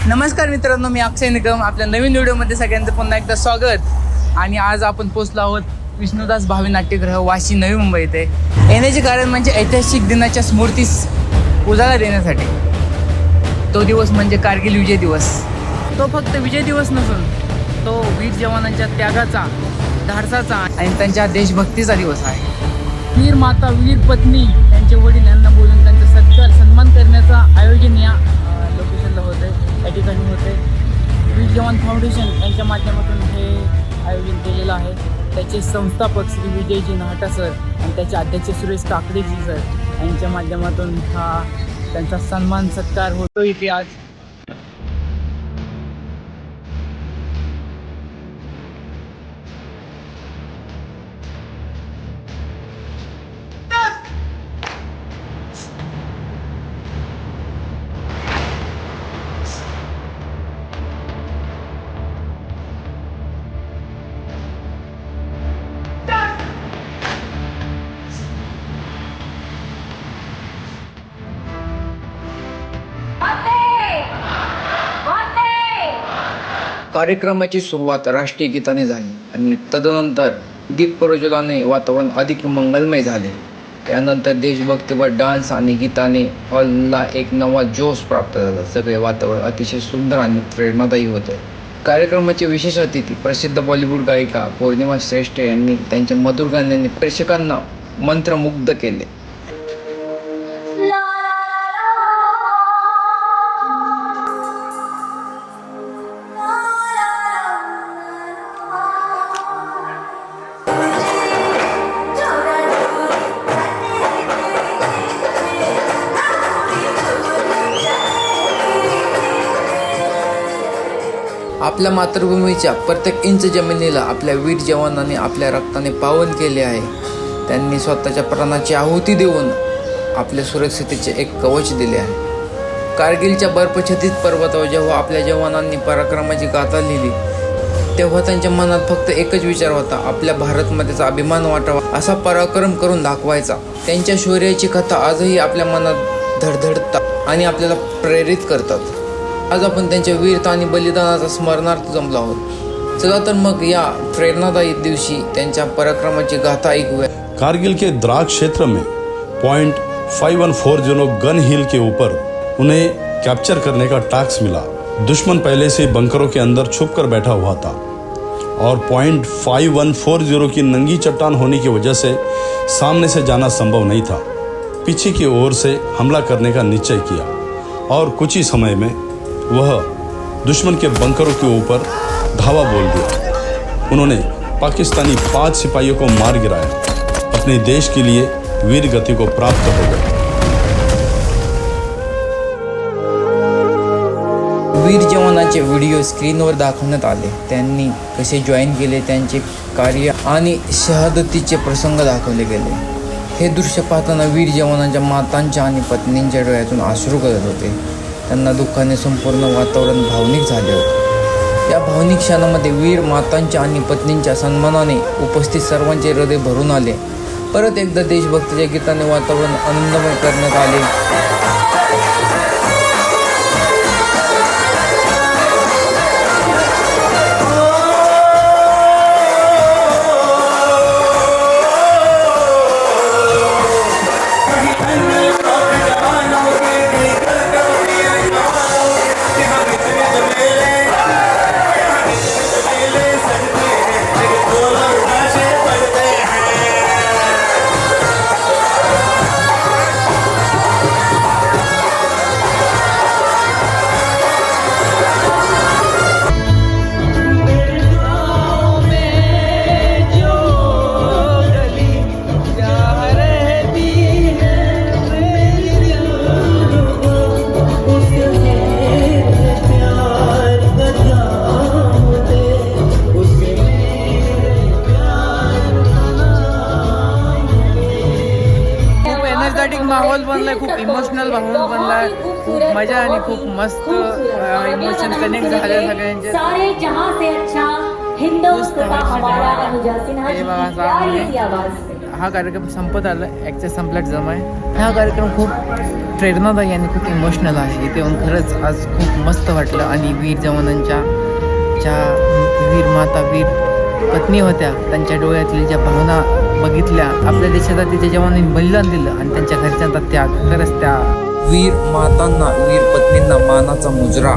नमस्कार मित्रांनो, मी अक्षय निकम. आपल्या नवीन व्हिडिओमध्ये सगळ्यांचं पुन्हा एकदा स्वागत. आणि आज आपण पोचलो आहोत विष्णुदास भावे नाट्यगृह, वाशी, नवी मुंबई येथे. येण्याचे कारण म्हणजे ऐतिहासिक दिनाच्या स्मृतीस उजाळा देण्यासाठी. तो दिवस म्हणजे कारगिल विजय दिवस. तो फक्त विजय दिवस नसून तो वीर जवानांच्या त्यागाचा, धाडसाचा आणि त्यांच्या देशभक्तीचा दिवस आहे. वीर माता, वीर पत्नी, त्यांचे वडील यांना बोलून त्यांचा सत्कार, सन्मान करण्याचा आयोजन या लोकेशनला होते, या ठिकाणी होते. वीर जवान फाउंडेशन यांच्या माध्यमातून हे आयोजन केलेलं आहे. त्याचे संस्थापक श्री विजयजी नाहटा सर आणि त्याचे अध्यक्ष सुरेश काकडेजी सर यांच्या माध्यमातून हा त्यांचा सन्मान सत्कार होतो इथे आज. कार्यक्रमाची सुरुवात राष्ट्रीय गीताने झाली आणि तदनंतर दीप प्रज्वलनाने वातावरण अधिक मंगलमय झाले. त्यानंतर देशभक्तीपर डान्स आणि गीताने हॉलला एक नवा जोश प्राप्त झाला. सगळे वातावरण अतिशय सुंदर आणि प्रेरणादायी होते. कार्यक्रमाचे विशेष अतिथी प्रसिद्ध बॉलिवूड गायिका पौर्णिमा श्रेष्ठ यांनी त्यांच्या मधुर गाण्याने प्रेक्षकांना मंत्रमुग्ध केले. आपल्या मातृभूमीच्या प्रत्येक इंच जमिनीला आपल्या वीर जवानांनी आपल्या रक्ताने पावन केले आहे. त्यांनी स्वतःच्या प्राणाची आहुती देऊन आपल्या सुरक्षिततेचे एक कवच दिले आहे. कारगिलच्या बर्फछादित पर्वतावर जेव्हा आपल्या जवानांनी पराक्रमाची गाथा लिहिली, तेव्हा त्यांच्या मनात फक्त एकच विचार होता, आपल्या भारतमातेचा अभिमान वाटावा, असा पराक्रम करून दाखवायचा. त्यांच्या शौर्याची कथा आजही आपल्या मनात धडधडतात आणि आपल्याला प्रेरित करतात. आज आपण त्यांच्या वीरता आणि बलिदानाचा स्मरणार्थ जमलो आहोत. चला तर मग या प्रेरणादायी दिवशी त्यांच्या पराक्रमाची गाथा ऐकूया. कारगिल के द्राक क्षेत्र में पॉइंट 5140 गन हिल के ऊपर उन्हें कैप्चर करने का टास्क मिला. दुश्मन पहले से बंकरों के अंदर छुपकर बैठा हुआ था और पॉइंट 5140 की नंगी चट्टान होने की वजह से सामने से जाना संभव नहीं था. पीछे की ओर से हमला करने का निश्चय किया और कुछ ही समय में वह दुश्मन के बंकरों के ऊपर धावा बोल दिया. उन्होंने पाकिस्तानी 5 सिपाहियों को मार गिराया. अपने देश के लिए वीर गति को प्राप्त हो गए. वीर जवानांचे व्हिडिओ स्क्रीनवर दाखवण्यात आले. त्यांनी कसे जॉईन केले, त्यांचे कार्य आणि शहादतीचे प्रसंग दाखवले गेले. हे दृश्य पाहताना वीर जवानांच्या मातांच्या आणि पत्नींच्या डोळ्यातून अश्रू गळत होते. त्यांना दुःखाने संपूर्ण वातावरण भावनिक झाले होते. या भावनिक क्षणामध्ये वीर मातांच्या आणि पत्नींच्या सन्मानाने उपस्थित सर्वांचे हृदय भरून आले. परत एकदा देशभक्तीच्या गीताने वातावरण आनंदमय करण्यात आले. माहोल बनलाय, खूप इमोशनल माहोल बनलाय, खूप मजा आणि खूप मस्त इमोशन कनेक्ट झाले सगळ्यांचे. हा कार्यक्रम संपत आला, ॲक्च्युअली संपलाच जमा आहे. हा कार्यक्रम खूप प्रेरणादायी आणि खूप इमोशनल आहे. इथे येऊन खरंच आज खूप मस्त वाटलं. आणि वीर जवानांच्या ज्या वीर माता वीर पत्नी होत्या त्यांच्या डोळ्यातल्या ज्या भावना बघितल्या, आपल्या देशासाठी त्या जवानांनी बलिदान दिलं आणि त्यांच्या घरच्यांचा त्याग, खरंच त्या वीर मातांना वीर पत्नींना मानाचा मुजरा.